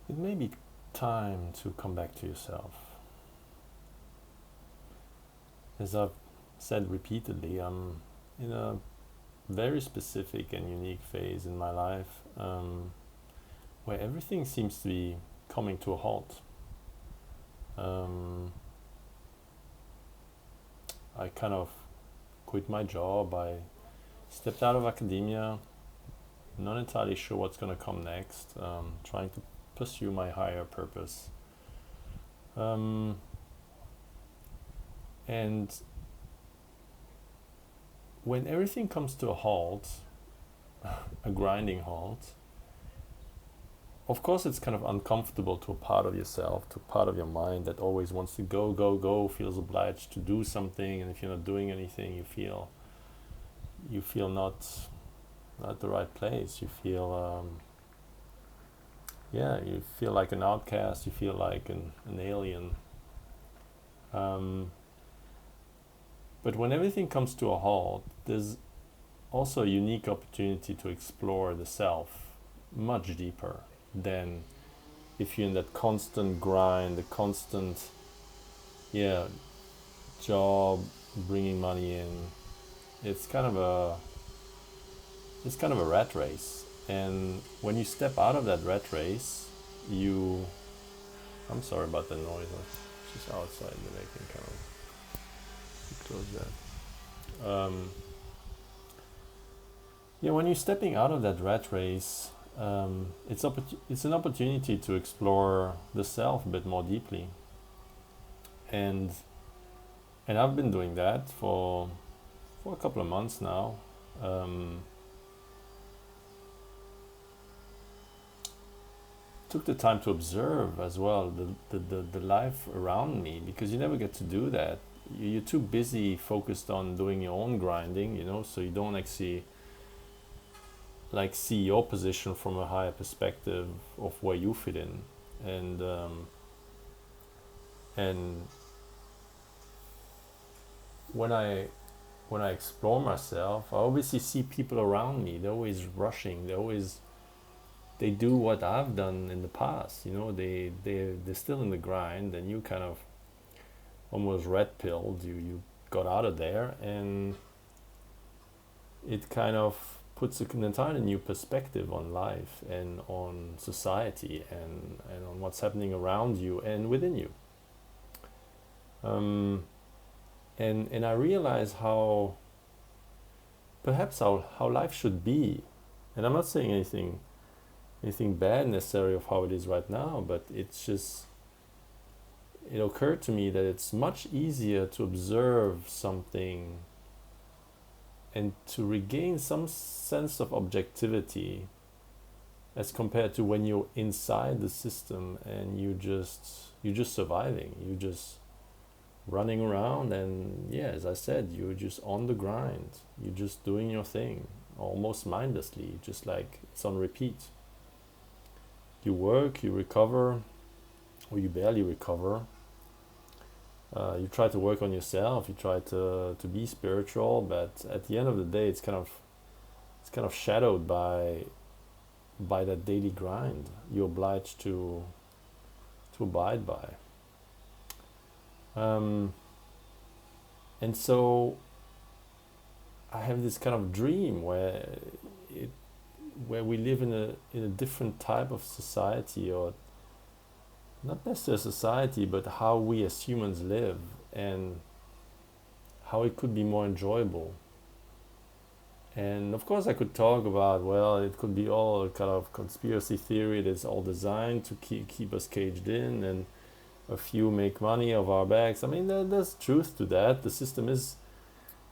It may be time to come back to yourself. As I've said repeatedly, I'm in a very specific and unique phase in my life where everything seems to be coming to a halt. Um, I kind of quit my job, I stepped out of academia, not entirely sure what's going to come next, trying to pursue my higher purpose. Um, and when everything comes to a halt, a grinding halt, of course it's kind of uncomfortable to a part of yourself, to a part of your mind that always wants to go, go, go, feels obliged to do something, and if you're not doing anything, you feel not at the right place. You feel you feel like an outcast. You feel like an alien. Um, but when everything comes to a halt, there's also a unique opportunity to explore the self much deeper than if you're in that constant grind, the constant, yeah, job bringing money in. It's kind of a it's kind of a rat race. And when you step out of that rat race, you I'm sorry about the noise. It's just outside that I can kind of close that. Yeah, when you're stepping out of that rat race, it's an opportunity to explore the self a bit more deeply, and I've been doing that for a couple of months now. Um, took the time to observe as well the life around me, because you never get to do that. You're too busy focused on doing your own grinding, so you don't actually like see your position from a higher perspective of where you fit in. And um, and when I explore myself, I obviously see people around me. They're always rushing. They do what I've done in the past. They're still in the grind, and you kind of almost red pilled. You got out of there, and it kind of puts an entirely new perspective on life and on society and on what's happening around you and within you. Um, and I realize how perhaps how life should be. And I'm not saying anything bad necessarily of how it is right now, but it occurred to me that it's much easier to observe something and to regain some sense of objectivity as compared to when you're inside the system and you're just surviving, you're just running around, and yeah, as I said, you're just on the grind, you're just doing your thing almost mindlessly, just like it's on repeat. You work, you recover, or you barely recover. You try to work on yourself, you try to be spiritual, but at the end of the day, it's kind of shadowed by that daily grind you're obliged to abide by. Um, and so I have this kind of dream it where we live in a different type of society, or not necessarily society, but how we as humans live, and how it could be more enjoyable. And of course, I could talk about, well, it could be all kind of conspiracy theory that's all designed to keep us caged in, and a few make money of our backs. I mean, there's truth to that. The system is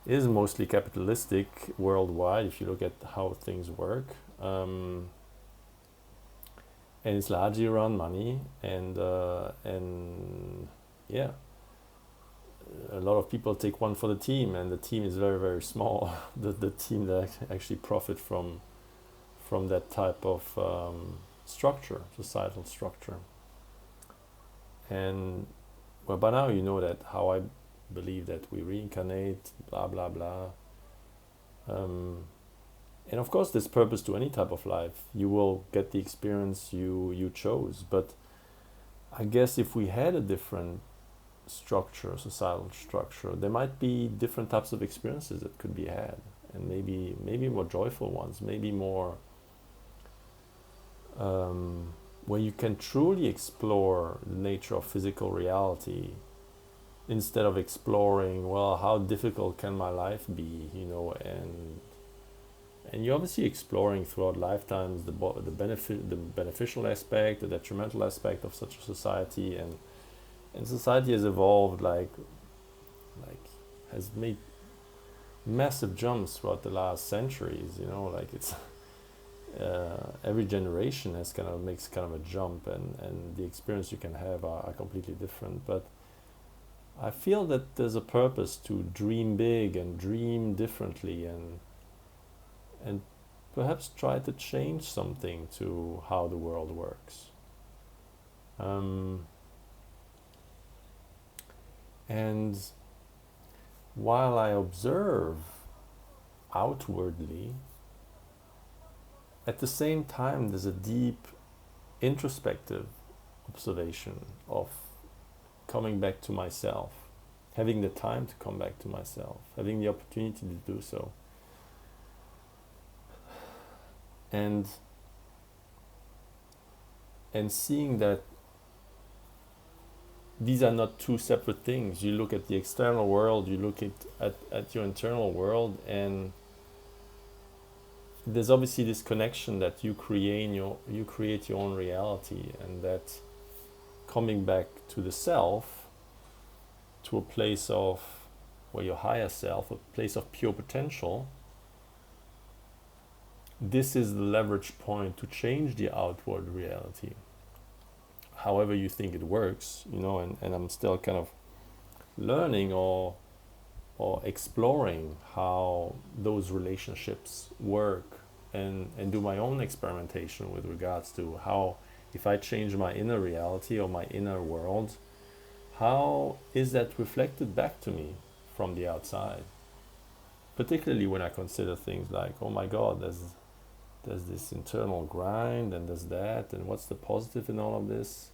mostly capitalistic worldwide if you look at how things work. And it's largely around money, and yeah, a lot of people take one for the team, and the team is very, very small. The team that actually profit from that type of structure, societal structure. And well, by now you know that how I believe that we reincarnate, blah blah blah. Um, And of course, there's purpose to any type of life. You will get the experience you chose. But I guess if we had a different structure, societal structure, there might be different types of experiences that could be had, and maybe more joyful ones, maybe more where you can truly explore the nature of physical reality instead of exploring, well, how difficult can my life be, and you're obviously exploring throughout lifetimes the beneficial aspect, the detrimental aspect of such a society, and society has evolved like has made massive jumps throughout the last centuries. Like it's every generation has makes kind of a jump, and the experience you can have are completely different. But I feel that there's a purpose to dream big and dream differently, and perhaps try to change something to how the world works. And while I observe outwardly, at the same time there's a deep introspective observation of coming back to myself, having the time to come back to myself, having the opportunity to do so. And seeing that these are not two separate things. You look at the external world, you look at your internal world, and there's obviously this connection that you create your own reality, and that coming back to the self, to a place of, well, your higher self, a place of pure potential, this is the leverage point to change the outward reality. However you think it works, and I'm still kind of learning or exploring how those relationships work, and do my own experimentation with regards to how, if I change my inner reality or my inner world, how is that reflected back to me from the outside? Particularly when I consider things like, oh my God, there's this internal grind, and there's that, and what's the positive in all of this?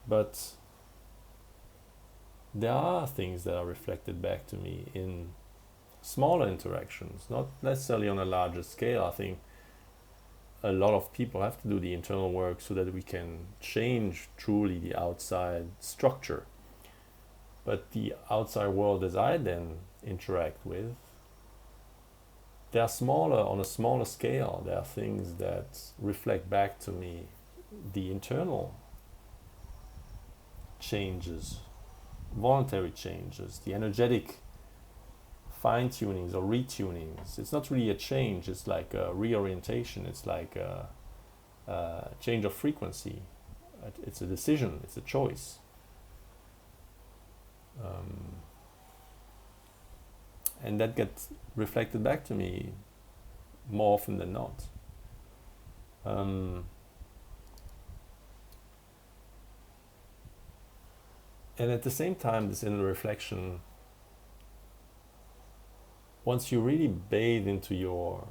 But there are things that are reflected back to me in smaller interactions, not necessarily on a larger scale. I think a lot of people have to do the internal work so that we can change truly the outside structure. But the outside world as I then interact with, they are smaller, on a smaller scale. There are things that reflect back to me the internal changes, voluntary changes, the energetic fine-tunings or retunings. It's not really a change, it's like a reorientation, it's like a change of frequency. It's a decision, it's a choice. And that gets reflected back to me more often than not. And at the same time, this inner reflection, once you really bathe in your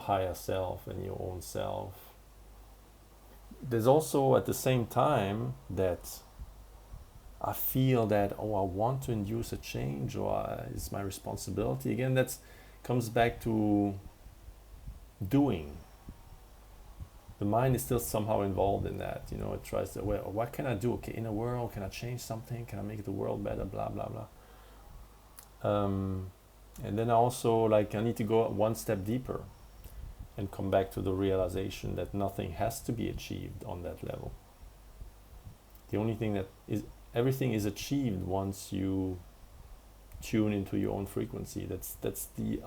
higher self and your own self, there's also at the same time that I feel that, I want to induce a change, or it's my responsibility. Again, that comes back to doing. The mind is still somehow involved in that. It tries to, well, what can I do? Okay, in a world, can I change something? Can I make the world better? Blah, blah, blah. And then also, I need to go one step deeper and come back to the realization that nothing has to be achieved on that level. The only thing that is, everything is achieved once you tune into your own frequency. That's the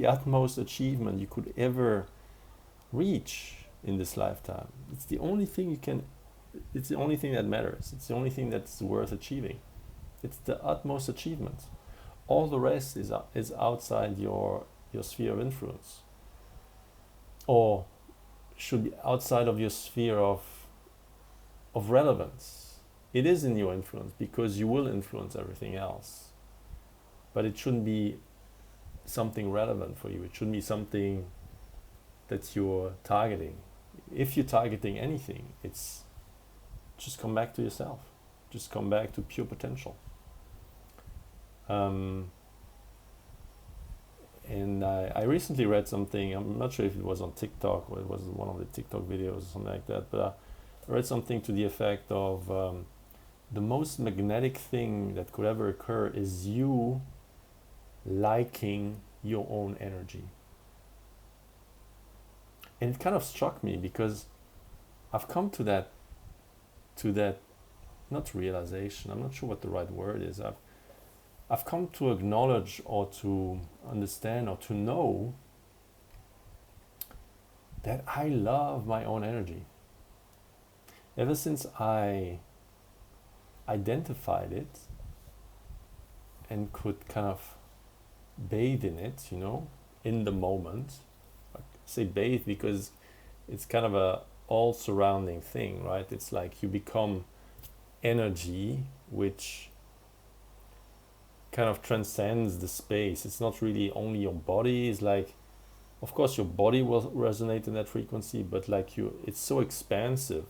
utmost achievement you could ever reach in this lifetime. It's the only thing it's the only thing that matters. It's the only thing that's worth achieving. It's the utmost achievement. All the rest is outside your sphere of influence, or should be outside of your sphere of relevance. It is in your influence because you will influence everything else, but it shouldn't be something relevant for you. It should be something that you're targeting. If you're targeting anything, it's just come back to yourself. Just come back to pure potential. And I recently read something, I'm not sure if it was on TikTok or it was one of the TikTok videos or something like that, but I read something to the effect of the most magnetic thing that could ever occur is you liking your own energy. And it kind of struck me because I've come to that not realization, I'm not sure what the right word is. I've come to acknowledge or to understand or to know that I love my own energy. Ever since I identified it and could kind of bathe in it, in the moment. I say bathe because it's kind of a all surrounding thing, right? It's like you become energy which kind of transcends the space. It's not really only your body. It's like, of course your body will resonate in that frequency, but like it's so expansive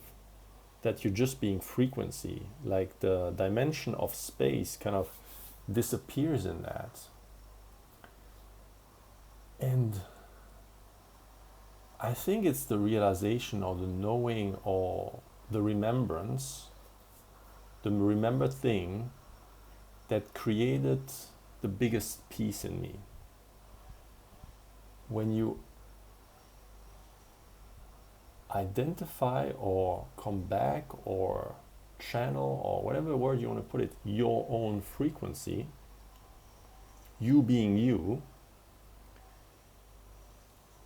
that you're just being frequency. Like the dimension of space kind of disappears in that. And I think it's the realization or the knowing or the remembrance, the remembered thing that created the biggest peace in me. When you identify or come back or channel or whatever word you want to put it, your own frequency, you being you,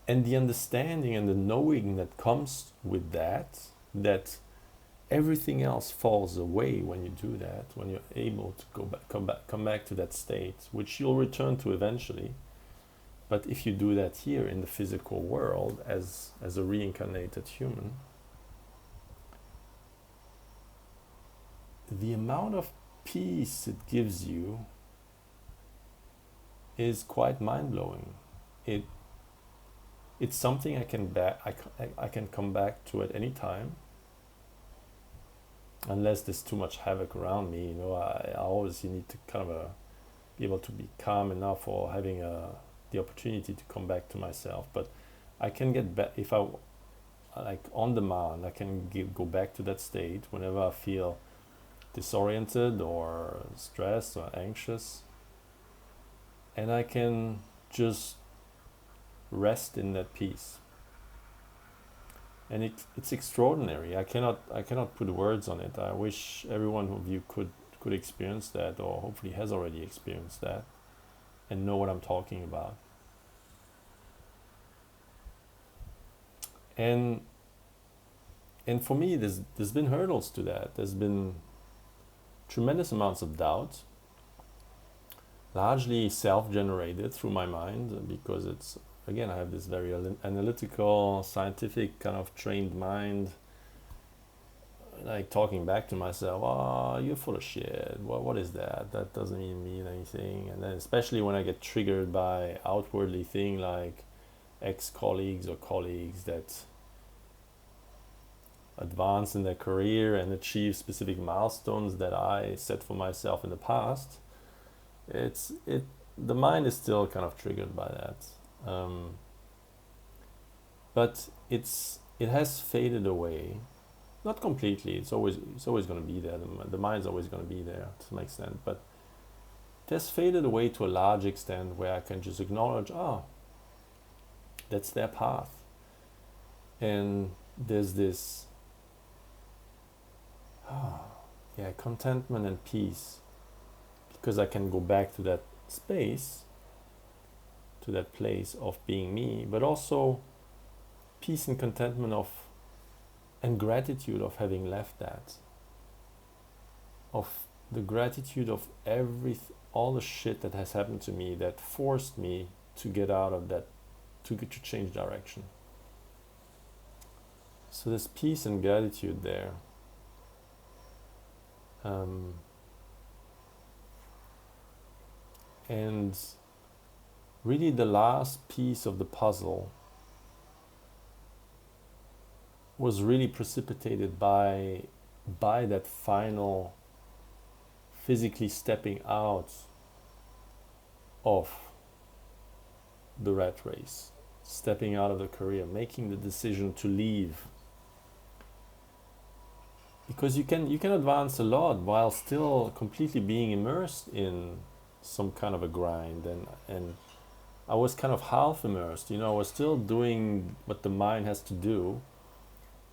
and the understanding and the knowing that comes with that everything else falls away when you do that, when you're able to come back to that state, which you'll return to eventually. But if you do that here in the physical world as a reincarnated human, the amount of peace it gives you is quite mind-blowing. It's something I can come back to at any time, unless there's too much havoc around me. I obviously need to kind of be able to be calm enough or having the opportunity to come back to myself. But I can get back, if I like on demand, I can go back to that state whenever I feel disoriented or stressed or anxious, and I can just rest in that peace. And it's extraordinary. I cannot put words on it. I wish everyone of you could experience that, or hopefully has already experienced that and know what I'm talking about. And for me, there's been hurdles to that. There's been tremendous amounts of doubt, largely self-generated through my mind, because it's, again, I have this very analytical, scientific kind of trained mind, like talking back to myself, you're full of shit. What is that? That doesn't even mean anything. And then especially when I get triggered by outwardly thing like ex-colleagues or colleagues that advance in their career and achieve specific milestones that I set for myself in the past, the mind is still kind of triggered by that. But it has faded away. Not completely. It's always going to be there. The mind's always going to be there to some extent, but it has faded away to a large extent where I can just acknowledge, that's their path, and there's this, contentment and peace, because I can go back to that space, to that place of being me, but also peace and contentment and gratitude of having left that, of the gratitude of all the shit that has happened to me that forced me to get out of that, to change direction. So there's peace and gratitude there. And really the last piece of the puzzle was really precipitated by that final physically stepping out of the rat race, stepping out of the career, making the decision to leave. Because you can advance a lot while still completely being immersed in some kind of a grind, and I was kind of half immersed, I was still doing what the mind has to do,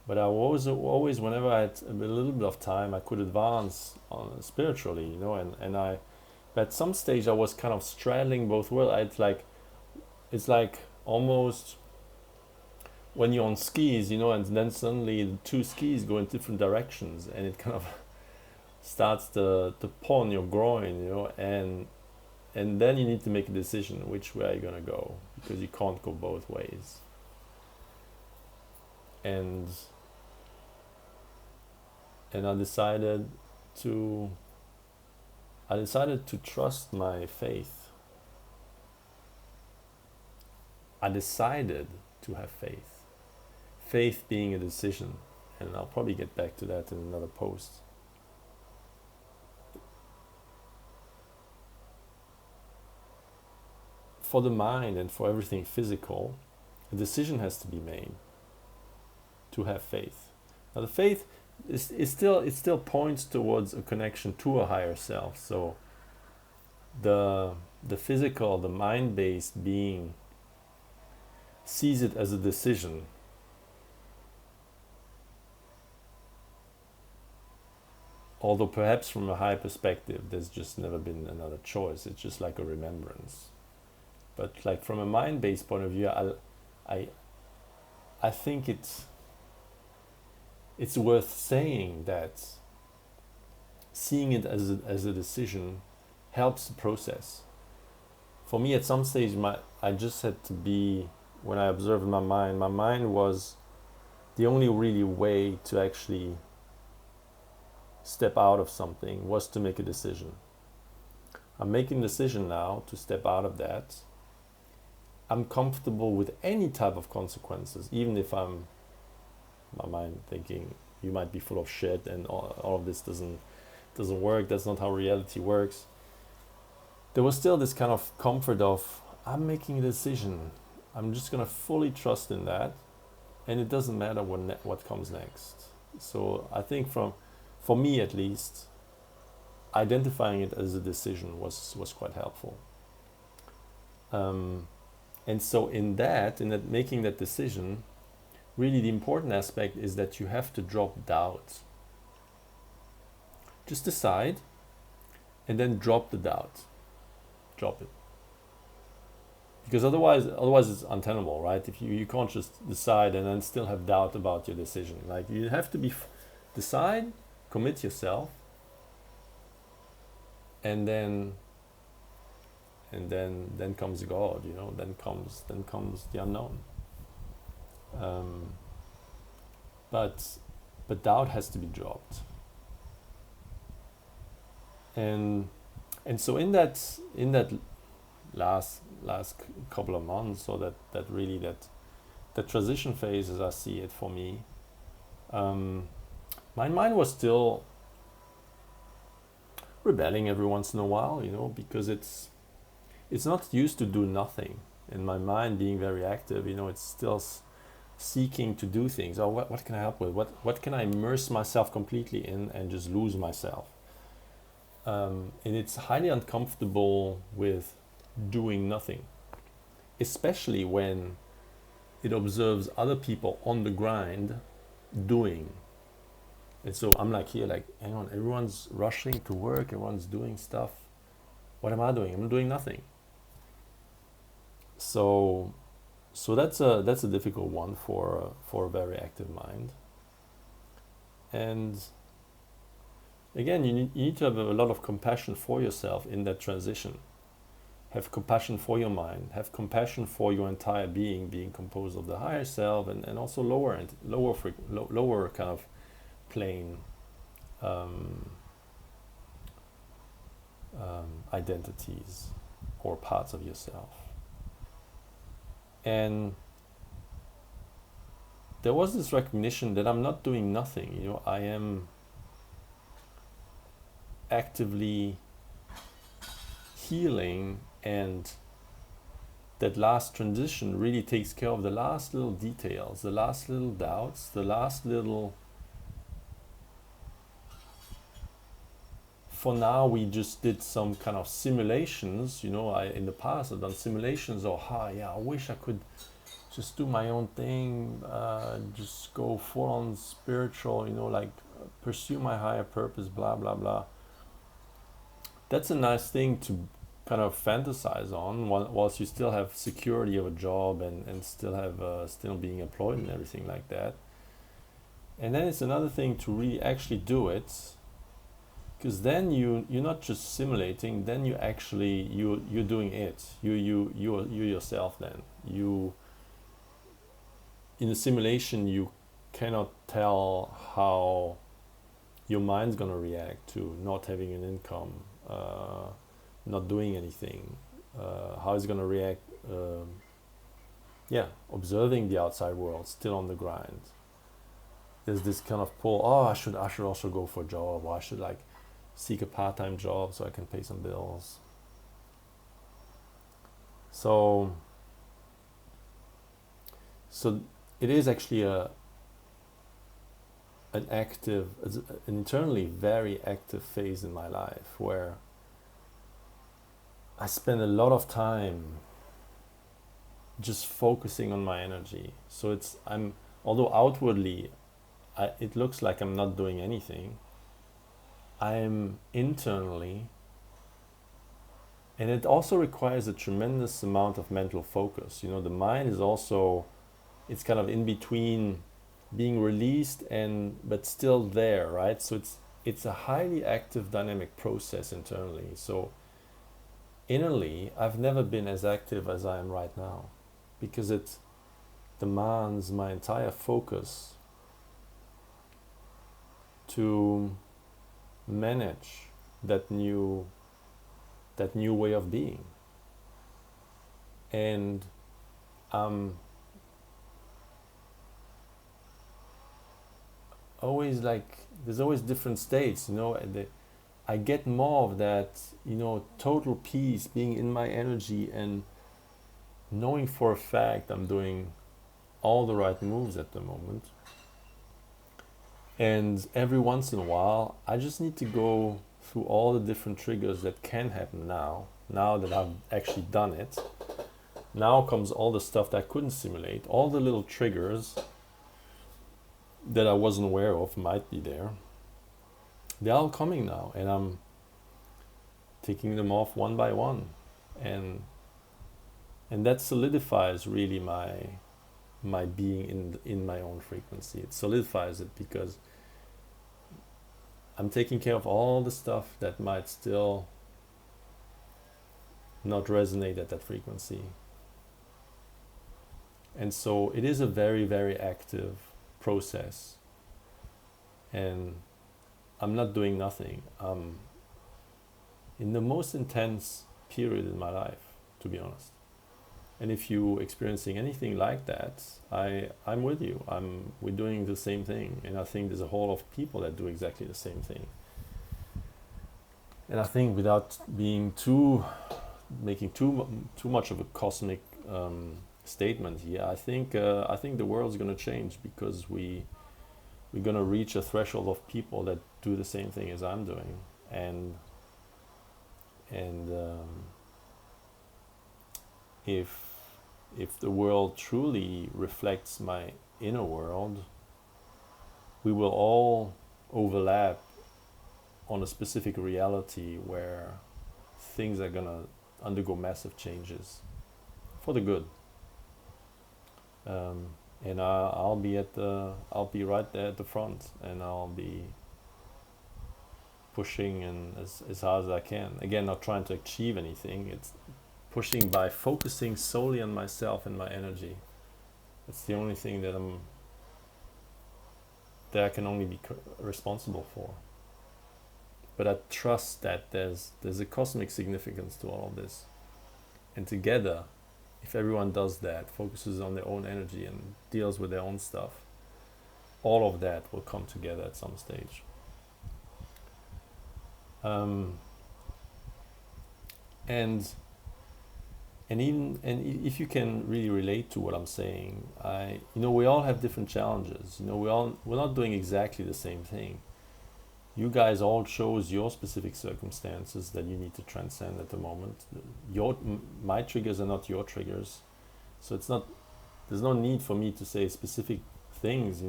but I was always, whenever I had a little bit of time, I could advance spiritually, and at some stage I was kind of straddling both worlds. It's like almost when you're on skis, and then suddenly the two skis go in different directions, and it kind of starts to pull on your groin, and then you need to make a decision which way are you gonna go, because you can't go both ways. And I decided to trust my faith. I decided to have faith. Faith being a decision, and I'll probably get back to that in another post. For the mind and for everything physical, a decision has to be made to have faith. Now the faith it still points towards a connection to a higher self. So the physical, the mind-based being sees it as a decision. Although perhaps from a high perspective, there's just never been another choice. It's just like a remembrance. But like from a mind-based point of view, I think it's worth saying that seeing it as a decision helps the process. For me, at some stage, I just had to be, when I observed my mind was the only really way to actually step out of something was to make a decision. I'm making a decision now to step out of that. I'm comfortable with any type of consequences, even if my mind thinking you might be full of shit and all of this doesn't work, that's not how reality works. There was still this kind of comfort of, I'm making a decision, I'm just gonna fully trust in that, and it doesn't matter what comes next. So I think for me at least, identifying it as a decision was quite helpful. And so in that making that decision, really the important aspect is that you have to drop doubt. Just decide, and then drop the doubt. Drop it. Because otherwise it's untenable, right? If you can't just decide and then still have doubt about your decision. Like you have to decide, commit yourself, and then comes God, then comes the unknown. But doubt has to be dropped. And so in that last couple of months, or that really the transition phase, as I see it for me, my mind was still rebelling every once in a while, because it's not used to do nothing. And my mind being very active, it's still seeking to do things. Oh, what can I help with? What can I immerse myself completely in and just lose myself? And it's highly uncomfortable with doing nothing, especially when it observes other people on the grind doing. And so I'm hang on, everyone's rushing to work, everyone's doing stuff. What am I doing? I'm doing nothing. So that's a difficult one for a very active mind. And again, you need to have a lot of compassion for yourself in that transition. Have compassion for your mind. Have compassion for your entire being composed of the higher self and also lower kind of plane identities or parts of yourself. And there was this recognition that I'm not doing nothing. I am actively healing, and that last transition really takes care of the last little details, the last little doubts, the last little. For now, we just did some kind of simulations. In the past I've done simulations of, yeah, I wish I could just do my own thing, just go full on spiritual, pursue my higher purpose, blah blah blah. That's a nice thing to kind of fantasize on whilst you still have security of a job and still have still being employed and everything like that. And then it's another thing to really actually do it, because then you're not just simulating, then you're doing it. You yourself. Then you in a simulation, you cannot tell how your mind's gonna react to not having an income, not doing anything, how it's gonna react. Observing the outside world, still on the grind. There's this kind of pull. Oh, I should also go for a job, or I should seek a part-time job so I can pay some bills. So it is actually an internally very active phase in my life, where I spend a lot of time just focusing on my energy. So although outwardly it looks like I'm not doing anything, I'm internally, and it also requires a tremendous amount of mental focus. The mind is also, it's kind of in between being released but still there, right? So it's a highly active, dynamic process internally. So innerly, I've never been as active as I am right now, because it demands my entire focus to manage that new way of being. And always there's always different states. I get more of that, total peace, being in my energy and knowing for a fact I'm doing all the right moves at the moment. And every once in a while, I just need to go through all the different triggers that can happen now that I've actually done it. Now comes all the stuff that I couldn't simulate, all the little triggers that I wasn't aware of might be there. They're all coming now, and I'm taking them off one by one. And that solidifies really my being in my own frequency. It solidifies it, because I'm taking care of all the stuff that might still not resonate at that frequency. And so it is a very, very active process. And I'm not doing nothing. I'm in the most intense period in my life, to be honest. And if you're experiencing anything like that, I'm with you. We're doing the same thing. And I think there's a whole lot of people that do exactly the same thing. And I think, without being making too much of a cosmic statement here, I think the world's going to change, because we're going to reach a threshold of people that do the same thing as I'm doing. And if the world truly reflects my inner world, we will all overlap on a specific reality where things are gonna undergo massive changes for the good. And I'll be right there at the front, and I'll be pushing and as hard as I can. Again, not trying to achieve anything. It's pushing by focusing solely on myself and my energy. It's the only thing that I can only be responsible for. But I trust that there's a cosmic significance to all of this, and together if everyone does that, focuses on their own energy and deals with their own stuff, all of that will come together at some stage. Um, and if you can really relate to what I'm saying, we all have different challenges. We're not doing exactly the same thing. You guys all chose your specific circumstances that you need to transcend at the moment. My triggers are not your triggers, so there's no need for me to say specific things,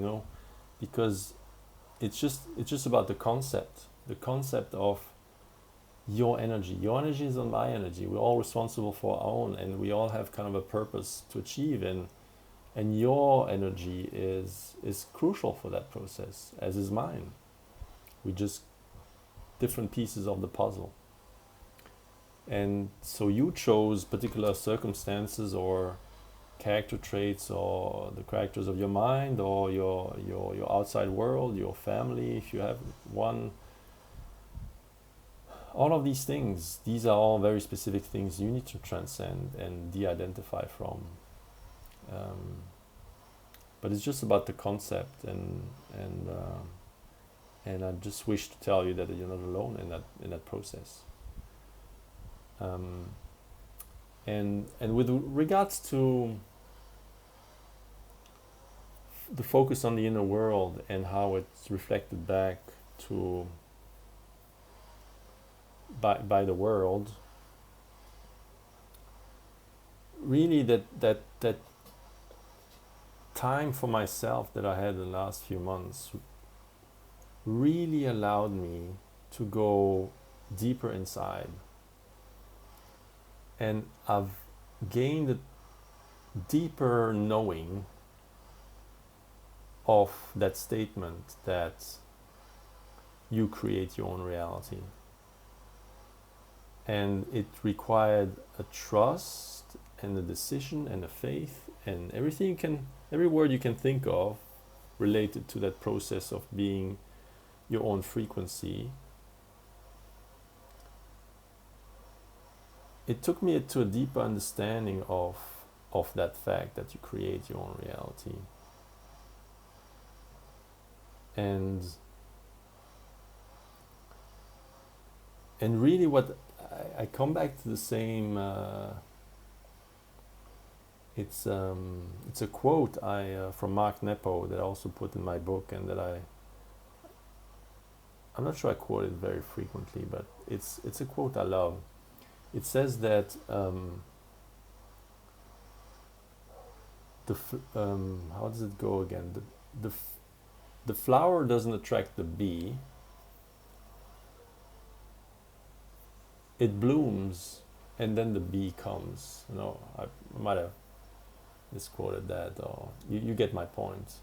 because it's just about the concept of your energy. Your energy is not my energy. We're all responsible for our own, and we all have kind of a purpose to achieve, and your energy is crucial for that process, as is mine. We just different pieces of the puzzle. And so you chose particular circumstances or character traits, or the characters of your mind, or your outside world, your family, if you have one. All of these things, these are all very specific things you need to transcend and de-identify from. But it's just about the concept, and I just wish to tell you that you're not alone in that process. And with regards to the focus on the inner world and how it's reflected back to by the world, really that time for myself that I had in the last few months really allowed me to go deeper inside, and I've gained a deeper knowing of that statement that you create your own reality. And it required a trust and a decision and a faith and every word you can think of related to that process of being your own frequency. It took me to a deeper understanding of that fact that you create your own reality. And really what I come back to the same it's a quote from Mark Nepo that I also put in my book, and that I'm not sure I quote it very frequently, but it's a quote I love. It says that how does it go again? The flower doesn't attract the bee. It blooms, and then the bee comes. I might have misquoted that, or you get my point.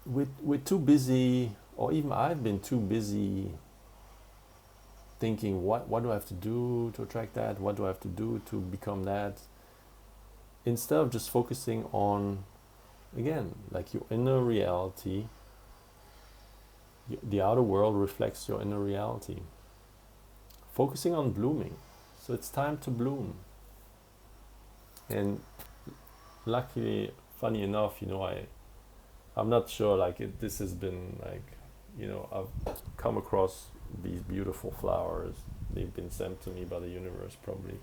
We're too busy, or even I've been too busy thinking, what do I have to do to attract that? What do I have to do to become that? Instead of just focusing on, again, like your inner reality. The outer world reflects your inner reality. Focusing on blooming. So it's time to bloom. And luckily, funny enough, I'm not sure, this has been I've come across these beautiful flowers. They've been sent to me by the universe, probably.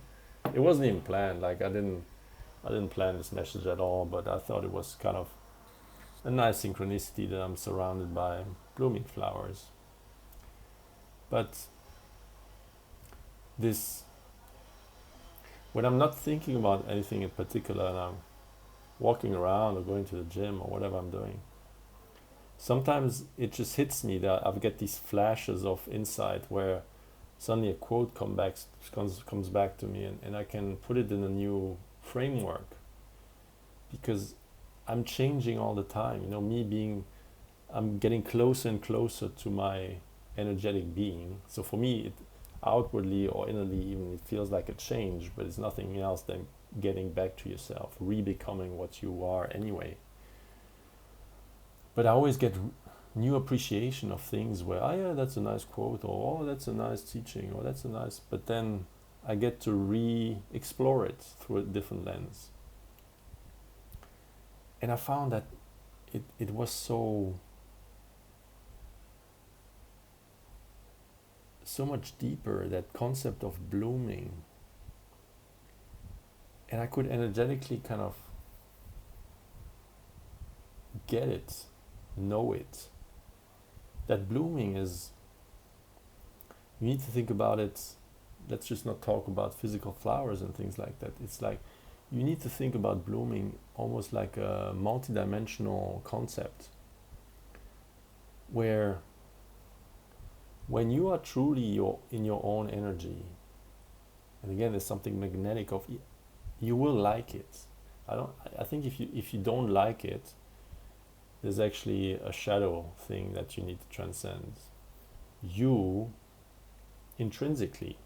It wasn't even planned. I didn't plan this message at all, but I thought it was kind of a nice synchronicity that I'm surrounded by blooming flowers. But when I'm not thinking about anything in particular, and I'm walking around or going to the gym or whatever I'm doing, sometimes it just hits me that I get these flashes of insight where suddenly a quote comes back to me, and I can put it in a new framework, because I'm changing all the time. I'm getting closer and closer to my energetic being. So for me, outwardly or innerly even, it feels like a change, but it's nothing else than getting back to yourself, re-becoming what you are anyway. But I always get new appreciation of things where, oh yeah, that's a nice quote, or oh, that's a nice teaching, or that's a nice, but then I get to re-explore it through a different lens. And I found that it was so much deeper, that concept of blooming. And I could energetically kind of get it, know it. That blooming is, you need to think about it. Let's just not talk about physical flowers and things like that. It's like you need to think about blooming almost like a multidimensional concept, where when you are truly in your own energy, and again, there's something magnetic of it, you will like it. I think if you don't like it, there's actually a shadow thing that you need to transcend. You intrinsically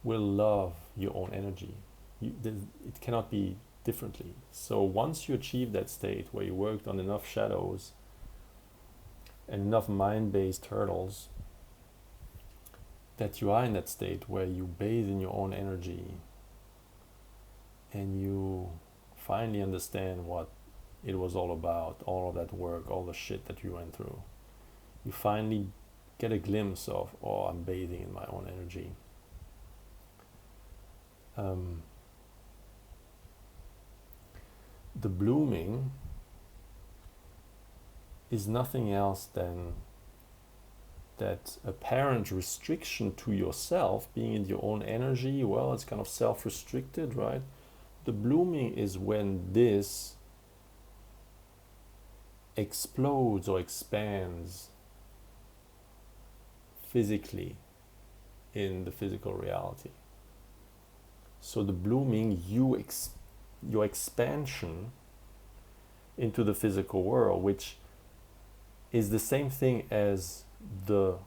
will love your own energy. It cannot be differently. So once you achieve that state where you worked on enough shadows and enough mind-based hurdles, that you are in that state where you bathe in your own energy and you finally understand what it was all about, all of that work, all the shit that you went through. You finally get a glimpse of, oh, I'm bathing in my own energy. The blooming is nothing else than that apparent restriction to yourself, being in your own energy. Well, it's kind of self-restricted, right? The blooming is when this explodes or expands physically in the physical reality. So the blooming, your expansion into the physical world, which is the same thing as the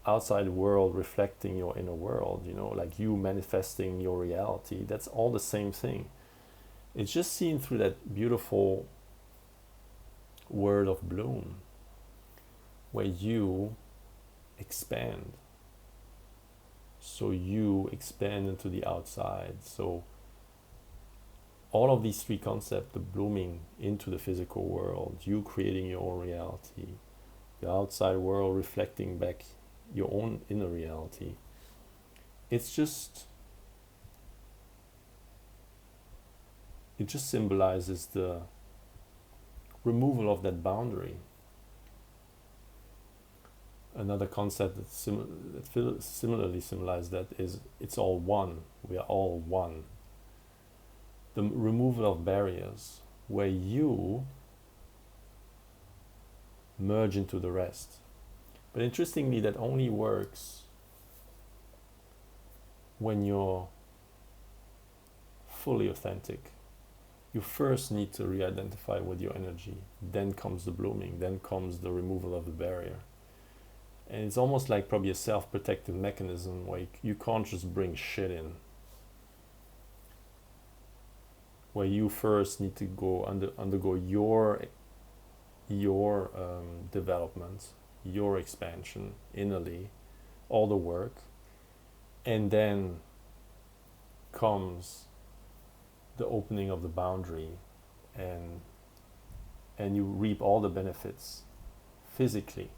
outside world reflecting your inner world, like you manifesting your reality. That's all the same thing. It's just seen through that beautiful word of bloom, where you expand. So you expand into the outside. So all of these three concepts, the blooming into the physical world, you creating your own reality, the outside world reflecting back your own inner reality, it just symbolizes the removal of that boundary. Another concept that similarly symbolizes that is, it's all one. We are all one. The removal of barriers, where you merge into the rest. But interestingly, that only works when you're fully authentic. You first need to re-identify with your energy. Then comes the blooming. Then comes the removal of the barrier. And it's almost like probably a self-protective mechanism where you can't just bring shit in. Where you first need to go undergo your development, your expansion innerly, all the work, and then comes the opening of the boundary, and you reap all the benefits physically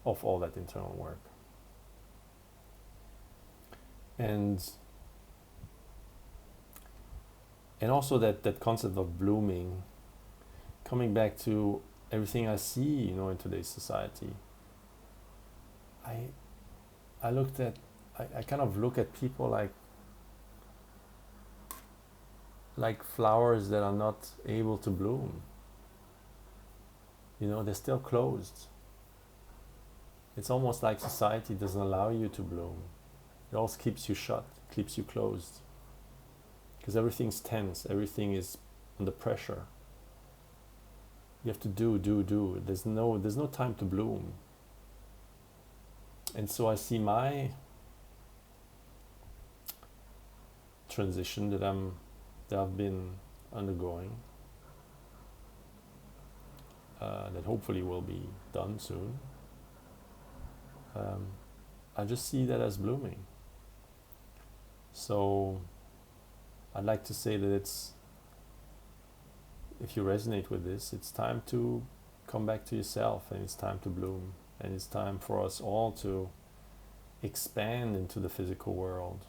of all that internal work. And also that concept of blooming, coming back to everything I see, in today's society. I kind of look at people like flowers that are not able to bloom. They're still closed. It's almost like society doesn't allow you to bloom. It also keeps you shut, keeps you closed. Because everything's tense, everything is under pressure. You have to do. There's no time to bloom. And so I see my transition that I've been undergoing. that hopefully will be done soon, I just see that as blooming. So I'd like to say that if you resonate with this, it's time to come back to yourself, and it's time to bloom, and it's time for us all to expand into the physical world,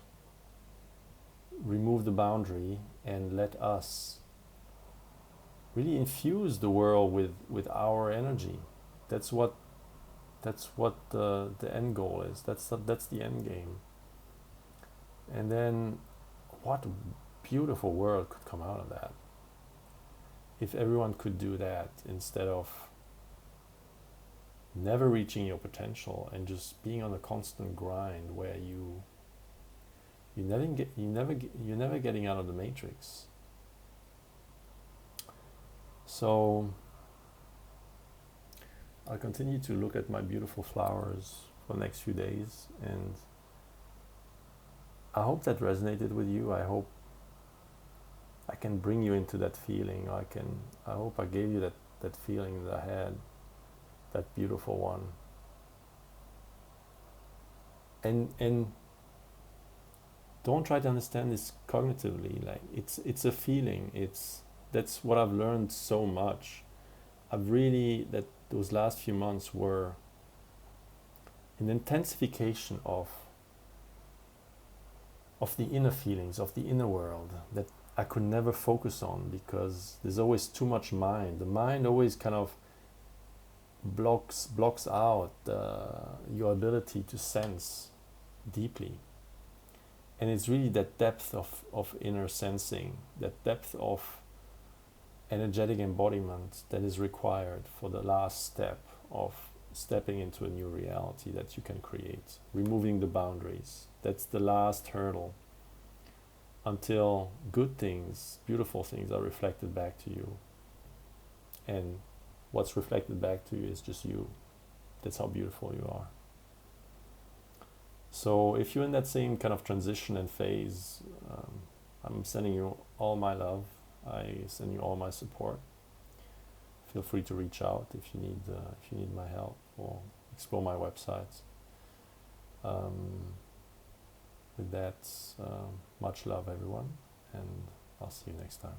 remove the boundary, and let us really infuse the world with our energy. That's what the end goal is. That's the end game. And then what a beautiful world could come out of that if everyone could do that, instead of never reaching your potential and just being on a constant grind where you're never getting out of the matrix. So I'll continue to look at my beautiful flowers for the next few days, and I hope that resonated with you. I hope I can bring you into that feeling. I hope I gave you that feeling that I had, that beautiful one. And don't try to understand this cognitively. Like it's a feeling. That's what I've learned so much. Those last few months were an intensification of the inner feelings, of the inner world that I could never focus on, because there's always too much mind. The mind always kind of blocks out your ability to sense deeply. And it's really that depth of inner sensing, that depth of energetic embodiment that is required for the last step of stepping into a new reality that you can create, removing the boundaries. That's the last hurdle until good things, beautiful things are reflected back to you. And what's reflected back to you is just you. That's how beautiful you are. So if you're in that same kind of transition and phase, I'm sending you all my love. I send you all my support. Feel free to reach out if you need my help, or explore my website. With that, much love, everyone, and I'll see you next time.